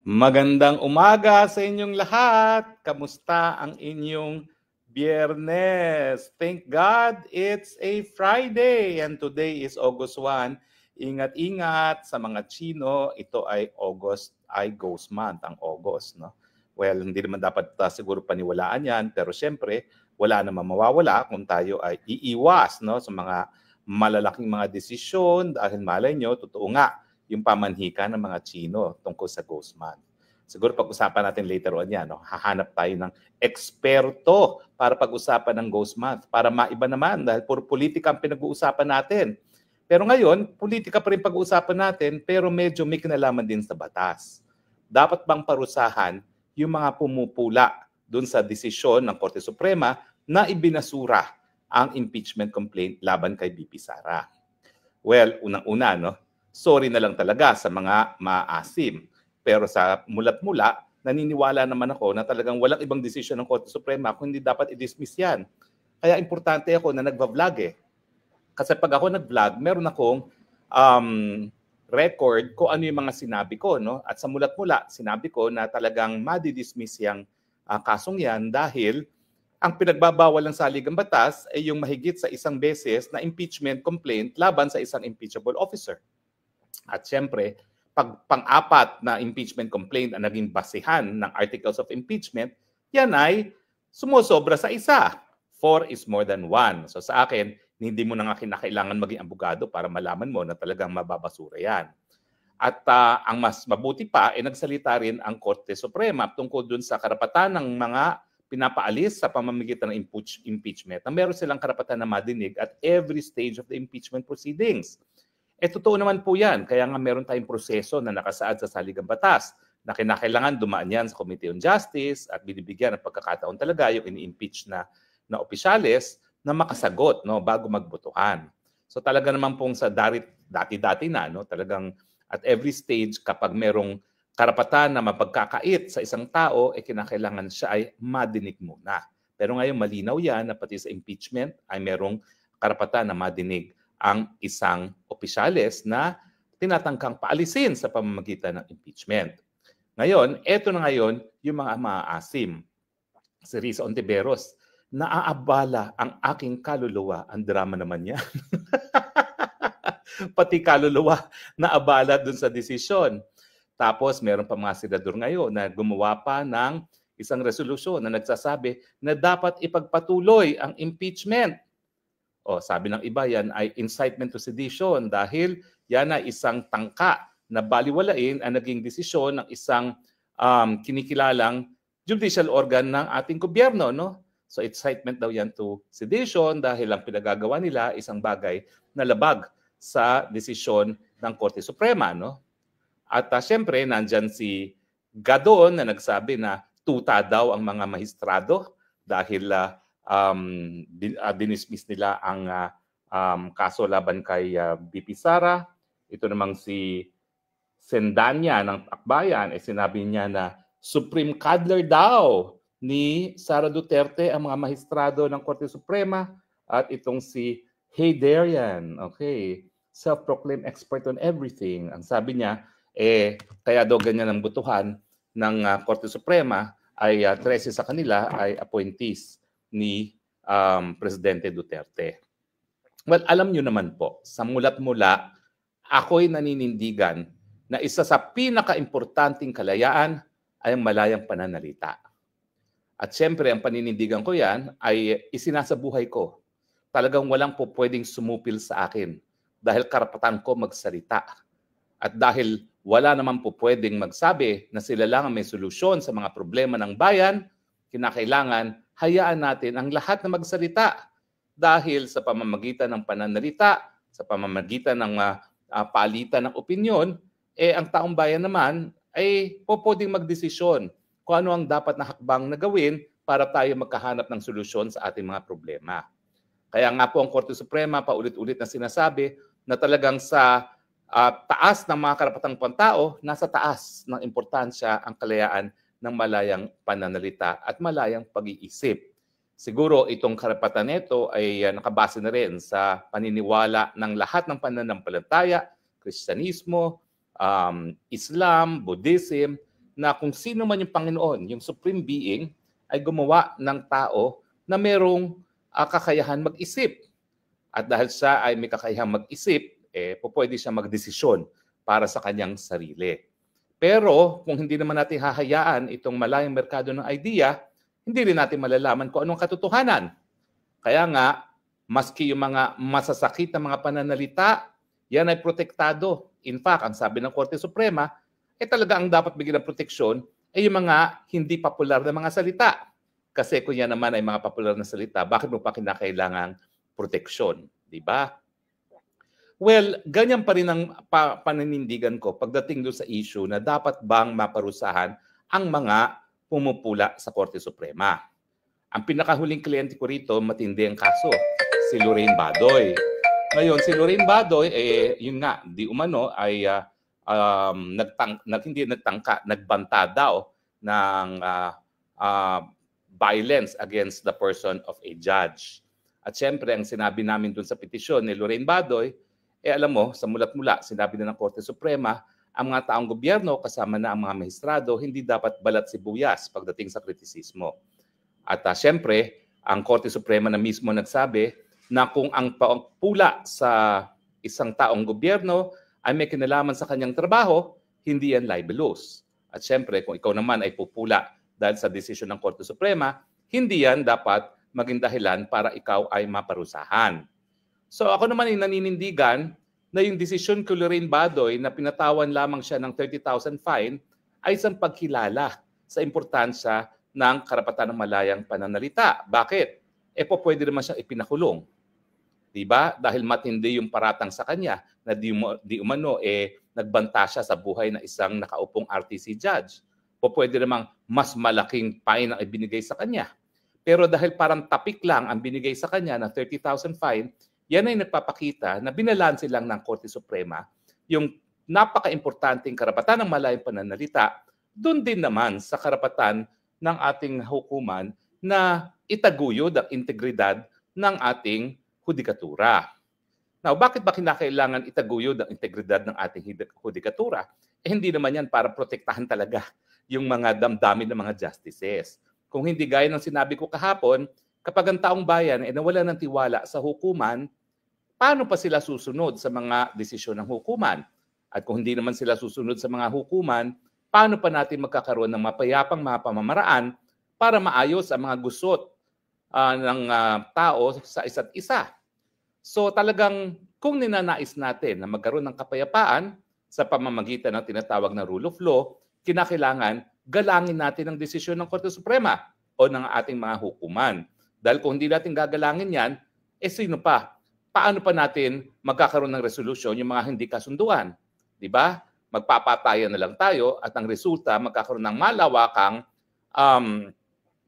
Magandang umaga sa inyong lahat. Kamusta ang inyong Biyernes? Thank God it's a Friday and today is August 1. Ingat-ingat sa mga Chino, ito ay Ghost Month, ang August, no? Well, hindi naman dapat siguro paniwalaan yan, pero syempre, wala namang mawawala kung tayo ay iiwas, no, sa mga malalaking mga desisyon dahil malay nyo, totoo nga, yung pamanhikan ng mga Chino tungkol sa Ghost Month. Siguro pag-usapan natin later on yan. No? Hahanap tayo ng eksperto para pag-usapan ng Ghost Month para maiba naman dahil puro politika ang pinag-uusapan natin. Pero ngayon, politika pa rin pag-uusapan natin pero medyo may kinalaman din sa batas. Dapat bang parusahan yung mga pumupula dun sa desisyon ng Korte Suprema na ibinasura ang impeachment complaint laban kay BP Sara? Well, unang-una, no? Sorry na lang talaga sa mga maasim. Pero sa mulat-mula, naniniwala naman ako na talagang walang ibang desisyon ng Korte Suprema kung hindi dapat i-dismiss yan. Kaya importante ako na nagva-vlog eh. Kasi pag ako nag-vlog, meron akong record kung ano yung mga sinabi ko. No? At sa mulat-mula, sinabi ko na talagang madi-dismiss yung kasong yan dahil ang pinagbabawal ng saligang batas ay yung mahigit sa isang beses na impeachment complaint laban sa isang impeachable officer. At syempre, pag pang-apat na impeachment complaint ang naging basihan ng articles of impeachment, yan ay sumusobra sa isa. 4 is more than 1. So sa akin, hindi mo na nga kinakailangan maging abogado para malaman mo na talagang mababasura yan. At ang mas mabuti pa, nagsalita rin ang Korte Suprema tungkol dun sa karapatan ng mga pinapaalis sa pamamagitan ng impeachment na meron silang karapatan na madinig at every stage of the impeachment proceedings. Totoo naman po yan. Kaya nga meron tayong proseso na nakasaad sa saligang batas na kinakailangan dumaan yan sa Committee on Justice at binibigyan ng pagkakataon talaga yung ini-impeach na opisyales na makasagot no, bago magbotohan. So talaga naman pong sa dati-dati na, no, talagang at every stage kapag merong karapatan na mapagkakait sa isang tao, kinakailangan siya ay madinig muna. Pero ngayon malinaw yan na pati sa impeachment ay merong karapatan na madinig ang isang opisyales na tinatangkang paalisin sa pamamagitan ng impeachment. Ngayon, eto na ngayon yung mga maasim. Si Risa Ontiveros, naaabala ang aking kaluluwa. Ang drama naman yan. Pati kaluluwa naabala dun sa desisyon. Tapos meron pa mga senador ngayon na gumawa pa ng isang resolusyon na nagsasabi na dapat ipagpatuloy ang impeachment. Sabi ng iba yan ay incitement to sedition dahil yan ay isang tangka na baliwalain ang naging desisyon ng isang kinikilalang judicial organ ng ating gobyerno. No? So incitement daw yan to sedition dahil ang pinagagawa nila isang bagay na labag sa desisyon ng Korte Suprema. No? At siyempre, nandyan si Gadon na nagsabi na tuta daw ang mga mahistrado dahil dinismiss nila ang kaso laban kay BP Sara. Ito namang si Sendanya ng Akbayan, sinabi niya na Supreme Cuddler daw ni Sara Duterte ang mga mahistrado ng Korte Suprema. At itong si Heydarian, okay, self-proclaimed expert on everything. Ang sabi niya, kaya daw ganyan ang butuhan ng Korte Suprema ay 13 sa kanila ay appointees ni Presidente Duterte. Well, alam nyo naman po, sa mulat-mula, ako'y naninindigan na isa sa pinaka-importanting kalayaan ay ang malayang pananalita. At siyempre, ang paninindigan ko yan ay isinasabuhay ko. Talagang walang po pwedeng sumupil sa akin dahil karapatan ko magsalita. At dahil wala naman po pwedeng magsabi na sila lang ang may solusyon sa mga problema ng bayan, kinakailangan hayaan natin ang lahat na magsalita dahil sa pamamagitan ng pananalita, sa pamamagitan ng palitan ng opinyon, ang taong bayan naman ay pwedeng magdesisyon kung ano ang dapat na hakbang na gawin para tayo magkahanap ng solusyon sa ating mga problema. Kaya nga po ang Korte Suprema paulit-ulit na sinasabi na talagang sa taas ng mga karapatang pantao, nasa taas ng importansya ang kalayaan ng malayang pananalita at malayang pag-iisip. Siguro itong karapatan nito ay nakabase na rin sa paniniwala ng lahat ng pananampalataya, Kristyanismo, Islam, Buddhism, na kung sino man yung Panginoon, yung Supreme Being, ay gumawa ng tao na merong kakayahan mag-isip. At dahil siya ay may kakayahang mag-isip, pwede siya magdesisyon para sa kanyang sarili. Pero kung hindi naman natin hahayaan itong malayang merkado ng idea, hindi rin natin malalaman kung anong katotohanan. Kaya nga, maski yung mga masasakit na mga pananalita, yan ay protektado. In fact, ang sabi ng Korte Suprema, talaga ang dapat bigyan ng proteksyon ay yung mga hindi popular na mga salita. Kasi kung yan naman ay mga popular na salita, bakit mo pa kinakailangang proteksyon? Di ba? Well, ganyan pa rin ang paninindigan ko pagdating doon sa issue na dapat bang maparusahan ang mga pumupula sa Korte Suprema. Ang pinakahuling kliyente ko rito, matindi ang kaso, si Lorraine Badoy. Ngayon, si Lorraine Badoy, yun nga, di umano, ay nagbanta daw ng violence against the person of a judge. At syempre, ang sinabi namin dun sa petisyon ni Lorraine Badoy, alam mo, sa mulat-mula, sinabi na ng Korte Suprema, ang mga taong gobyerno, kasama na ang mga maestrado, hindi dapat balat sibuyas pagdating sa kritisismo. At syempre, ang Korte Suprema na mismo nagsabi na kung ang pula sa isang taong gobyerno ay may kinalaman sa kanyang trabaho, hindi yan libelous. At syempre, kung ikaw naman ay pupula dahil sa desisyon ng Korte Suprema, hindi yan dapat maging dahilan para ikaw ay maparusahan. So ako naman ay naninindigan na yung desisyon kay Lorraine Badoy na pinatawan lamang siya ng 30,000 fine ay isang pagkilala sa importansya ng karapatan ng malayang pananalita. Bakit? Pwede naman siyang ipinakulong. Diba? Dahil matindi yung paratang sa kanya na di umano nagbanta siya sa buhay na isang nakaupong RTC judge. Pwede namang mas malaking fine ang ibinigay sa kanya. Pero dahil parang tapik lang ang binigay sa kanya na 30,000 fine, yan ay nagpapakita na binalanse lang ng Korte Suprema yung napaka-importanteng karapatan ng malayang pananalita, doon din naman sa karapatan ng ating hukuman na itaguyod ang integridad ng ating hudikatura. Now, bakit ba kinakailangan itaguyod ang integridad ng ating hudikatura? Hindi naman yan para protektahan talaga yung mga damdamin ng mga justices. Kung hindi gaya ng sinabi ko kahapon, kapag ang taong bayan ay nawala ng tiwala sa hukuman, paano pa sila susunod sa mga desisyon ng hukuman? At kung hindi naman sila susunod sa mga hukuman, paano pa natin magkakaroon ng mapayapang mga pamamaraan para maayos ang mga gusot ng tao sa isa't isa? So talagang kung ninanais natin na magkaroon ng kapayapaan sa pamamagitan ng tinatawag na rule of law, kinakailangan galangin natin ang desisyon ng Korte Suprema o ng ating mga hukuman. Dahil kung hindi natin gagalangin yan, sino pa? Paano pa natin magkakaroon ng resolusyon yung mga hindi kasunduan? Di ba? Magpapatayan na lang tayo at ang resulta magkakaroon ng malawakang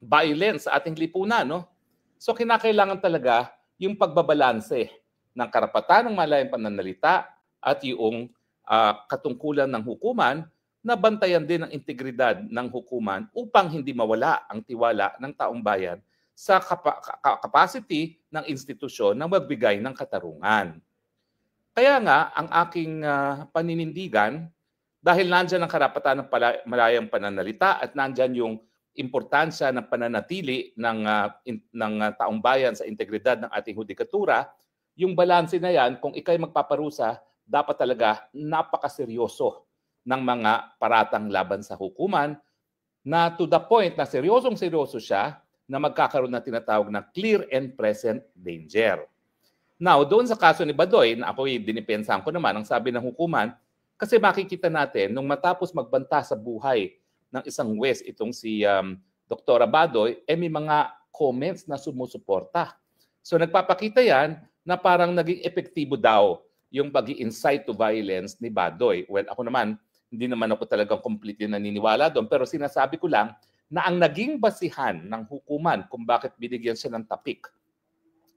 violence sa ating lipunan. No? So kinakailangan talaga yung pagbabalanse ng karapatan ng malayang pananalita at yung katungkulan ng hukuman na bantayan din ang integridad ng hukuman upang hindi mawala ang tiwala ng taong bayan sa capacity ng institusyon na magbigay ng katarungan. Kaya nga, ang aking paninindigan, dahil nandyan ang karapatan ng malayang pananalita at nandyan yung importansya ng pananatili ng taong bayan sa integridad ng ating hudikatura, yung balanse na yan, kung ikay magpaparusa, dapat talaga napakaseryoso ng mga paratang laban sa hukuman na to the point na seryosong-seryoso siya na magkakaroon ng tinatawag na clear and present danger. Now, doon sa kaso ni Badoy, na ako'y dinipensahan ko naman, ang sabi ng hukuman, kasi makikita natin, nung matapos magbanta sa buhay ng isang West, itong si Dr. Badoy, may mga comments na sumusuporta. So nagpapakita yan na parang naging epektibo daw yung pag-i-incite to violence ni Badoy. Well, ako naman, hindi naman ako talagang completely naniniwala doon, pero sinasabi ko lang na ang naging basihan ng hukuman kung bakit binigyan siya ng tapik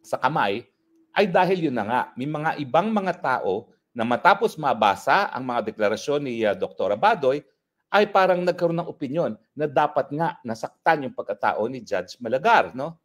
sa kamay ay dahil yun na nga, may mga ibang mga tao na matapos mabasa ang mga deklarasyon ni Dr. Badoy ay parang nagkaroon ng opinyon na dapat nga nasaktan yung pagkatao ni Judge Malagar. No?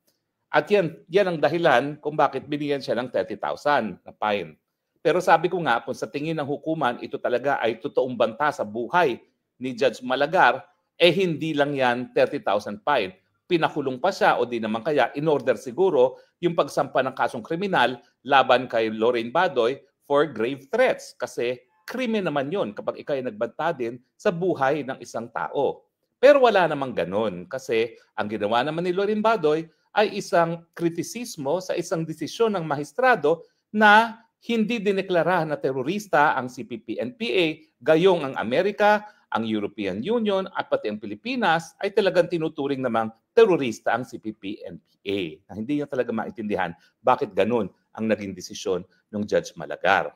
At yan ang dahilan kung bakit binigyan siya ng 30,000 na fine. Pero sabi ko nga, kung sa tingin ng hukuman, ito talaga ay totoong banta sa buhay ni Judge Malagar, eh hindi lang yan 30,000 fine. Pinakulong pa siya o di naman kaya in-order siguro yung pagsampa ng kasong kriminal laban kay Lorraine Badoy for grave threats. Kasi krimen naman yun kapag ikaw ay nagbanta din sa buhay ng isang tao. Pero wala namang ganun kasi ang ginawa naman ni Lorraine Badoy ay isang kritisismo sa isang desisyon ng mahistrado na hindi dineklara na terorista ang CPP-NPA, gayong ang Amerika, ang European Union at pati ang Pilipinas ay talagang tinuturing namang terorista ang CPP-NPA. Na hindi niya talaga maintindihan bakit ganun ang naging desisyon ng Judge Malagar.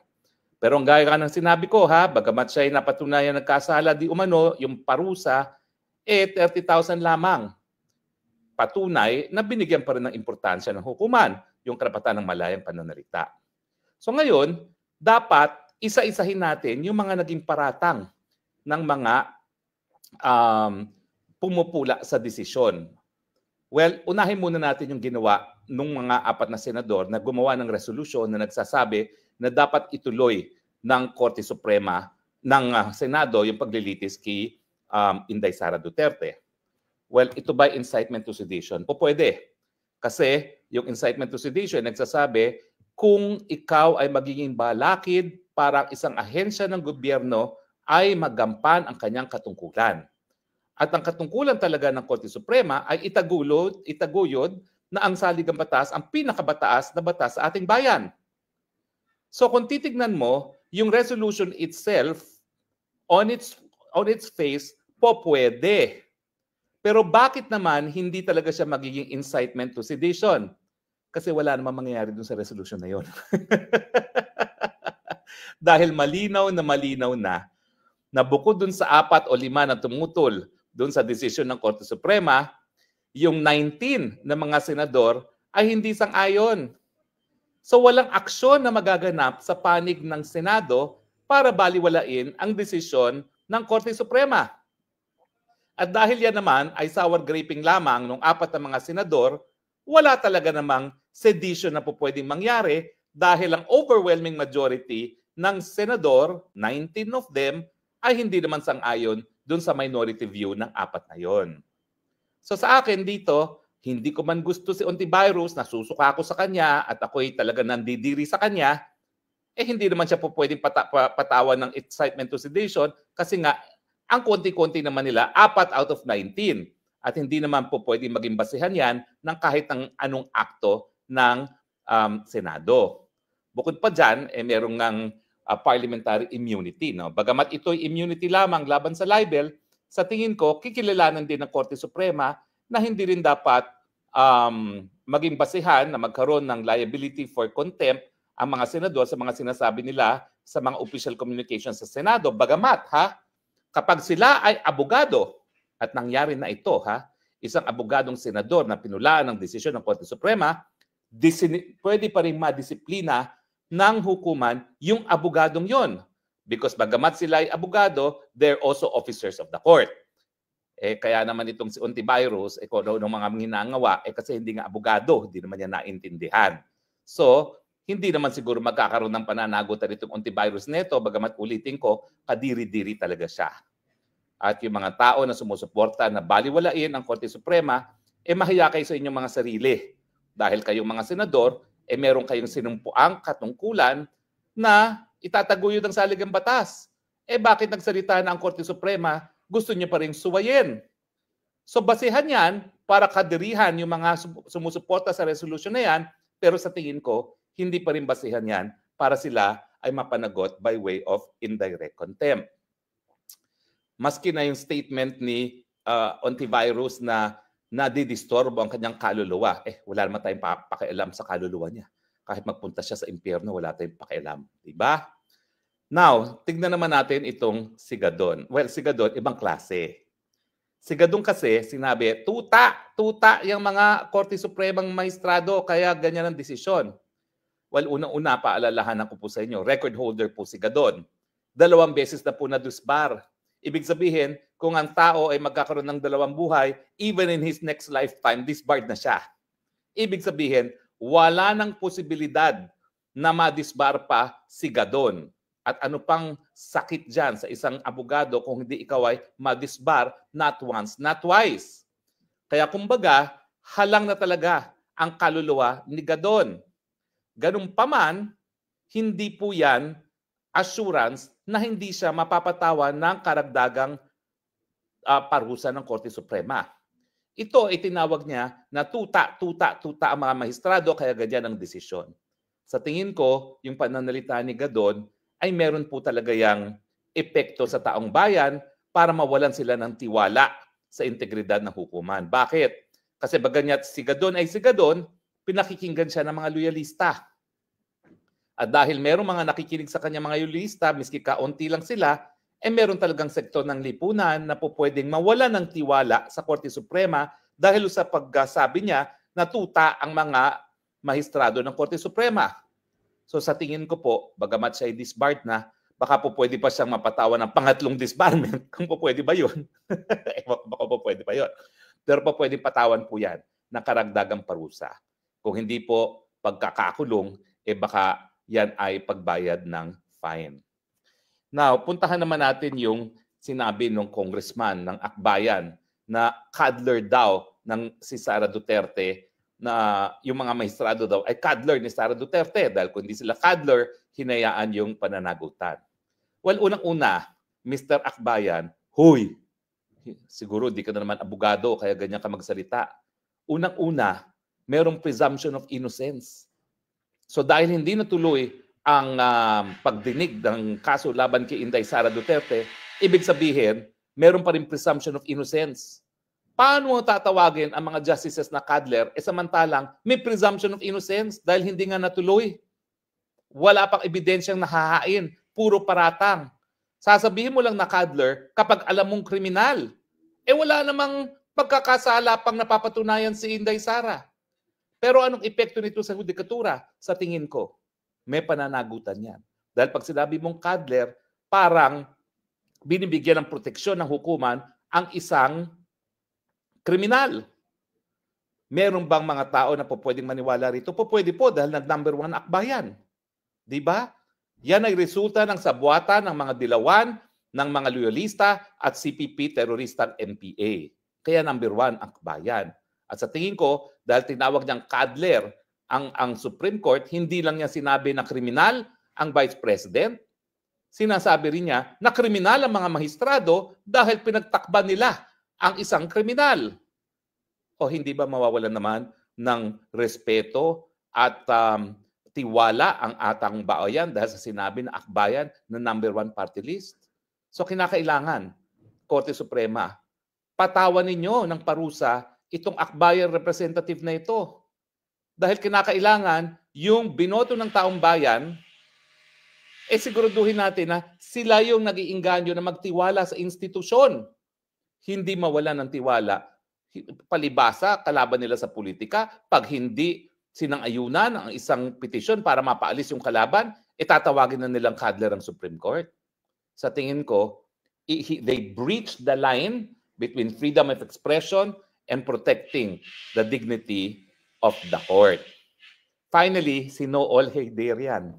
Pero ang gaya ng sinabi ko bagamat siya ay napatunayan nagkasala di umano, yung parusa, 30,000 lamang. Patunay na binigyan pa rin ng importansya ng hukuman yung karapatan ng malayang pananalita. So ngayon, dapat isa-isahin natin yung mga naging paratang ng mga pumupula sa desisyon. Well, unahin muna natin yung ginawa ng mga 4 na senador na gumawa ng resolusyon na nagsasabi na dapat ituloy ng Korte Suprema ng Senado yung paglilitis kay Inday Sara Duterte. Well, ito ba incitement to sedition? O pwede. Kasi yung incitement to sedition nagsasabi kung ikaw ay magiging balakid para isang ahensya ng gobyerno ay magampan ang kanyang katungkulan. At ang katungkulan talaga ng Korte Suprema ay itaguyod na ang saligang batas ang pinakabataas na batas sa ating bayan. So kung titignan mo, yung resolution itself on its face po pwede. Pero bakit naman hindi talaga siya magiging incitement to sedition? Kasi wala namang mangyayari dun sa resolution na yon. Dahil malinaw na bukod dun sa 4 o 5 na tumutol dun sa desisyon ng Korte Suprema, yung 19 na mga senador ay hindi sang-ayon. So walang aksyon na magaganap sa panig ng Senado para baliwalain ang desisyon ng Korte Suprema. At dahil yan naman ay sour graping lamang ng 4 na mga senador, wala talaga namang sedition na po pwedeng mangyari dahil ang overwhelming majority ng senador, 19 of them, ay hindi naman sang-ayon dun sa minority view ng 4 na yon. So sa akin dito, hindi ko man gusto si Ontiveros, nasusuka ako sa kanya at ako'y talaga nandidiri sa kanya, hindi naman siya po pwedeng patawan ng incitement to sedition kasi nga ang konti-konti naman nila, 4 out of 19. At hindi naman po pwedeng maging basihan yan ng kahit ng anong akto ng Senado. Bukod pa dyan, merong ng parliamentary immunity. No? Bagamat ito'y immunity lamang laban sa libel, sa tingin ko, kikilalanan din ng Korte Suprema na hindi rin dapat maging basihan na magkaroon ng liability for contempt ang mga senador sa mga sinasabi nila sa mga official communications sa Senado. Bagamat, kapag sila ay abogado, at nangyari na ito, isang abogadong senador na pinulaan ng desisyon ng Korte Suprema, pwede pa rin madisiplina ng hukuman yung abogadong yon. Because bagamat sila ay abogado, they're also officers of the court. Kaya naman itong si Ontiveros, kung daw ng mga ginangawa, kasi hindi nga abogado, hindi naman niya naintindihan. So, hindi naman siguro magkakaroon ng pananagutan itong Ontiveros neto, bagamat ulitin ko, kadiri-diri talaga siya. At yung mga tao na sumusuporta na baliwalain ang Korte Suprema, mahiya kayo sa inyong mga sarili. Dahil kayong mga senador, meron kayong sinumpuang katungkulan na itataguyod ang saligang batas. Bakit nagsalita na ang Korte Suprema, gusto niyo pa rin suwayin? So basihan yan para kadirihan yung mga sumusuporta sa resolution na yan, pero sa tingin ko, hindi pa rin basihan yan para sila ay mapanagot by way of indirect contempt. Maski na yung statement ni Ontiveros na nadidisturbo ang kanyang kaluluwa, wala naman tayong pakialam sa kaluluwa niya. Kahit magpunta siya sa impyerno, wala tayong pakialam. Diba? Now, tignan naman natin itong si Gadon. Well, si Gadon, ibang klase. Si Gadon kasi, sinabi, tuta yung mga Korte Supremang Maestrado, kaya ganyan ang desisyon. Well, unang-una, paalalahanan ko po sa inyo, record holder po si Gadon. 2 beses na po na-disbar. Ibig sabihin, kung ang tao ay magkakaroon ng 2 buhay, even in his next lifetime, disbarred na siya. Ibig sabihin, wala nang posibilidad na ma-disbar pa si Gadon. At ano pang sakit dyan sa isang abogado kung hindi ikaw ay madisbar not once, not twice. Kaya kumbaga, halang na talaga ang kaluluwa ni Gadon. Ganun pa man, hindi po yan assurance na hindi siya mapapatawan ng karagdagang parusa ng Korte Suprema. Ito ay tinawag niya na tuta ang mga maestrado, kaya ganyan ang desisyon. Sa tingin ko, yung pananalita ni Gadon ay meron po talaga yang epekto sa taong bayan para mawalan sila ng tiwala sa integridad ng hukuman. Bakit? Kasi baganya't si Gadon ay si Gadon, pinakikinggan siya ng mga loyalista. At dahil meron mga nakikinig sa kanya mga loyalista, miski kaunti lang sila, meron talagang sektor ng lipunan na po pwedeng mawalan ng tiwala sa Korte Suprema dahil sa pagsabi niya na tuta ang mga maestrado ng Korte Suprema. So sa tingin ko po, bagamat siya ay disbarred na, baka po pwede pa siyang mapatawan ng pangatlong disbarment. Kung po pwede ba yun? Baka po pwede ba yun? Pero po pwede patawan po yan na karagdagang parusa. Kung hindi po pagkakakulong, baka yan ay pagbayad ng fine. Now, puntahan naman natin yung sinabi ng congressman ng Akbayan na cuddler daw ng si Sara Duterte, na yung mga maestrado daw ay cuddler ni Sara Duterte dahil kung hindi sila cuddler, hinayaan yung pananagutan. Well, unang-una, Mr. Akbayan, huy, siguro di ka na naman abogado kaya ganyan ka magsalita. Unang-una, merong presumption of innocence. So dahil hindi natuloy ang pagdinig ng kaso laban kay Inday Sara Duterte, ibig sabihin, meron pa rin presumption of innocence. Paano mo tatawagin ang mga justices na cuddler samantalang may presumption of innocence dahil hindi nga natuloy? Wala pang ebidensyang nahahain, puro paratang. Sasabihin mo lang na cuddler kapag alam mong kriminal. Wala namang pagkakasala pang napapatunayan si Inday Sara. Pero anong epekto nito sa hudikatura? Sa tingin ko, may pananagutan yan. Dahil pag sinabi mong cuddler, parang binibigyan ng proteksyon ng hukuman ang isang kriminal. Meron bang mga tao na po pwedeng maniwala rito? Po pwede po dahil nag-number 1 Akbayan. Di ba? Yan ay resulta ng sabuatan ng mga dilawan, ng mga loyalista at CPP teroristang MPA. Kaya number 1 Akbayan. At sa tingin ko, dahil tinawag niyang cuddler ang Supreme Court, hindi lang niya sinabi na kriminal ang Vice President, sinasabi rin niya na kriminal ang mga maestrado dahil pinagtakban nila ang isang kriminal. O hindi ba mawawalan naman ng respeto at tiwala ang atang bayan dahil sa sinabi na Akbayan na number 1 party list? So kinakailangan, Korte Suprema, patawan ninyo ng parusa itong Akbayan representative na ito. Dahil kinakailangan yung binoto ng taong bayan, siguraduhin natin na sila yung nag-iinganyo na magtiwala sa institusyon. Hindi mawalan ng tiwala. Palibasa, kalaban nila sa politika. Pag hindi sinang-ayunan ang isang petisyon para mapaalis yung kalaban, tatawagin na nilang cuddler ang Supreme Court. Sa tingin ko, they breached the line between freedom of expression and protecting the dignity of the court. Finally, si Noel Heyderian.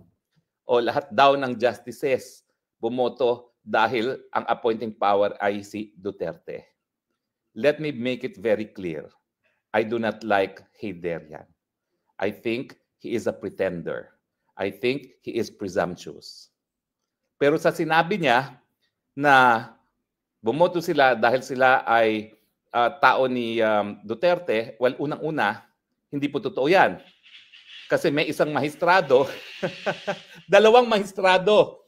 O lahat daw ng justices bumoto dahil ang appointing power ay si Duterte. Let me make it very clear. I do not like Heyderian. I think he is a pretender. I think he is presumptuous. Pero sa sinabi niya na bumoto sila dahil sila ay tao ni Duterte, well, unang-una, hindi po totoo yan. Kasi may isang maestrado, dalawang maestrado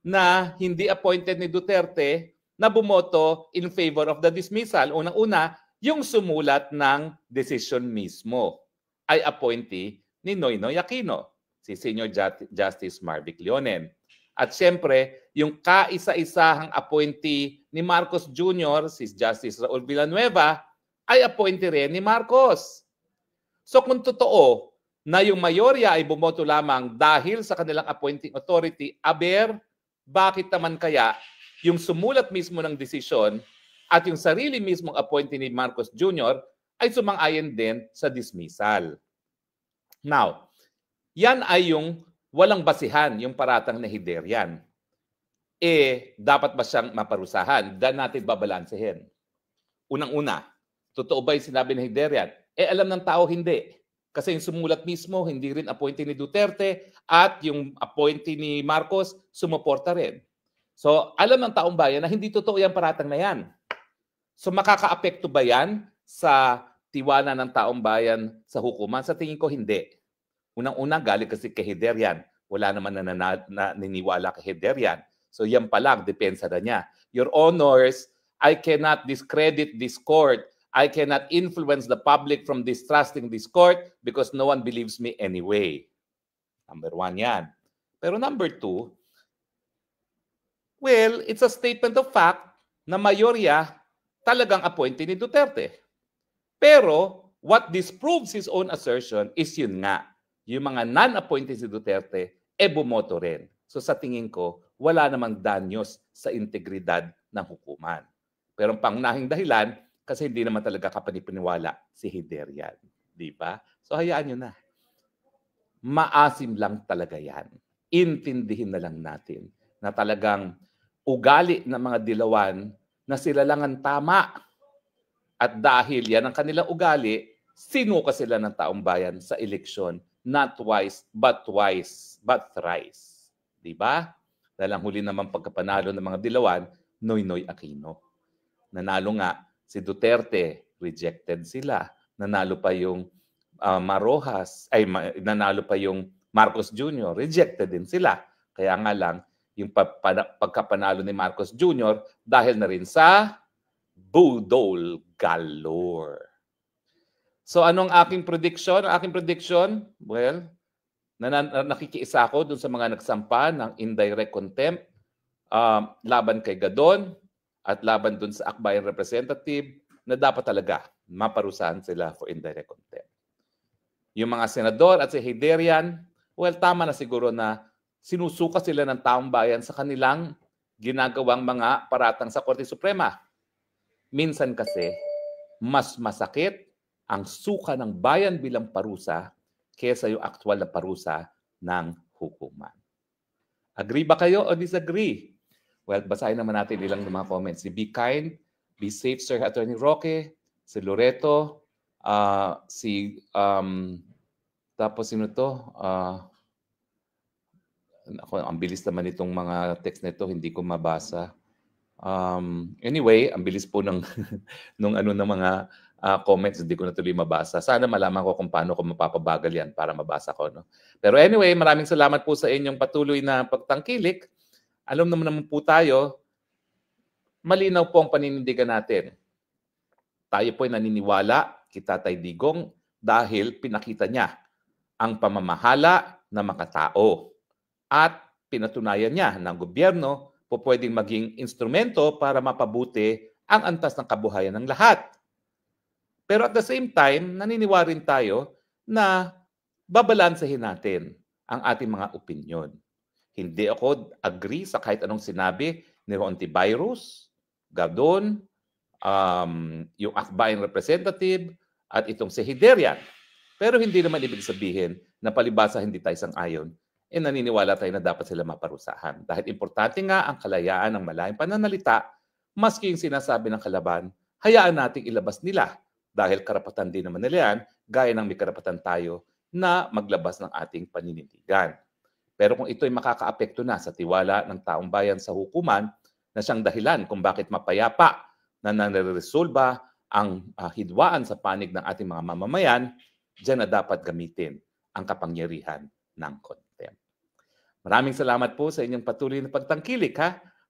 na hindi appointed ni Duterte na bumoto in favor of the dismissal. Unang-una, yung sumulat ng decision mismo ay appointee ni Noynoy Aquino, si Senior Justice Marvic Leonen. At siyempre, yung kaisa-isahang appointee ni Marcos Jr., si Justice Raul Villanueva, ay appointee rin ni Marcos. So kung totoo na yung mayorya ay bumoto lamang dahil sa kanilang appointing authority, bakit naman kaya yung sumulat mismo ng desisyon at yung sarili mismong appointee ni Marcos Jr. ay sumang-ayon din sa dismissal? Now, yan ay yung walang basihan yung paratang na Hiderian. Dapat ba siyang maparusahan? Diyan natin babalansehin. Unang-una, totoo ba yung sinabi ni Hiderian? Alam ng tao hindi. Kasi yung sumulat mismo, hindi rin appointee ni Duterte at yung appointee ni Marcos, sumuporta rin. So, alam ng taong bayan na hindi totoo yung paratang na yan. So, makakaapekto ba yan sa tiwala ng taong bayan sa hukuman? Sa tingin ko, hindi. Unang-una, galing kasi kay Hiderian. Wala naman na naniniwala kay Hiderian. So, yan pa lang, depensa na niya. Your Honors, I cannot discredit this court. I cannot influence the public from distrusting this court because no one believes me anyway. Number one yan. Pero number two, well, it's a statement of fact na mayorya talagang appointee ni Duterte. Pero what disproves his own assertion is yun nga, yung mga non-appointee si Duterte, bumoto rin. So sa tingin ko, wala namang danyos sa integridad ng hukuman. Pero ang pangunahing dahilan, kasi hindi naman talaga kapanipaniwala si Hiderian. Di ba? So hayaan nyo na. Maasim lang talaga yan. Intindihin na lang natin na talagang ugali ng mga dilawan na sila lang ang tama. At dahil yan ang kanilang ugali, sinuka sila ng taong bayan sa eleksyon. Not twice, but thrice. Di ba? Dahil ang huli naman pagkapanalo ng mga dilawan, Noynoy Aquino. Nanalo nga si Duterte, rejected sila. Nanalo pa yung nanalo pa yung Marcos Jr., rejected din sila. Kaya nga lang, yung pagkapanalo ni Marcos Jr. dahil na rin sa budol galore. So anong aking prediction? Ang aking prediction, well, nakikiisa ako dun sa mga nagsampa ng indirect contempt laban kay Gadon, at laban dun sa akbayan representative na dapat talaga maparusahan sila for indirect contempt. Yung mga senador at si Hiderian, well, tama na siguro na sinusuka sila ng taong bayan sa kanilang ginagawang mga paratang sa Korte Suprema. Minsan kasi, mas masakit ang suka ng bayan bilang parusa kaysa yung aktwal na parusa ng hukuman. Agree ba kayo o disagree? Well, basahin naman natin ilang mga comments. Si Be Kind, Be Safe, Sir Attorney Roque, si Loreto, tapos sino to? Ang bilis naman itong mga text nito, hindi ko mabasa. Anyway, ang bilis po ng ng mga comments, hindi ko na tuloy mabasa. Sana malaman ko kung paano ko mapapabagal yan para mabasa ko. No? Pero anyway, maraming salamat po sa inyong patuloy na pagtangkilik. Alam naman po tayo, malinaw po ang paninindigan natin. Tayo po ay naniniwala kay Tatay Digong dahil pinakita niya ang pamamahala ng makatao. At pinatunayan niya ng gobyerno po pwedeng maging instrumento para mapabuti ang antas ng kabuhayan ng lahat. Pero at the same time, naniniwala rin tayo na babalansahin natin ang ating mga opinyon. Hindi ako agree sa kahit anong sinabi ni Rontivirus, Gadon, yung akbayan representative, at itong si Hiderian. Pero hindi naman ibig sabihin na palibasa hindi tayo sang-ayon, naniniwala tayo na dapat sila maparusahan. Dahil importante nga ang kalayaan ng malayang pananalita, maski yung sinasabi ng kalaban, hayaan nating ilabas nila. Dahil karapatan din naman nila yan, gaya ng may karapatan tayo na maglabas ng ating paninindigan. Pero kung ito'y makakaapekto na sa tiwala ng taong bayan sa hukuman, na siyang dahilan kung bakit mapayapa na nare-resolba ang hidwaan sa panig ng ating mga mamamayan, diyan na dapat gamitin ang kapangyarihan ng contempt. Maraming salamat po sa inyong patuloy na pagtangkilik.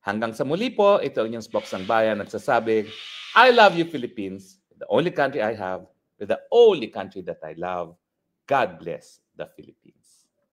Hanggang sa muli po, ito ang inyong Spoksang Bayan nagsasabi, I love you Philippines, the only country I have, with the only country that I love. God bless the Philippines.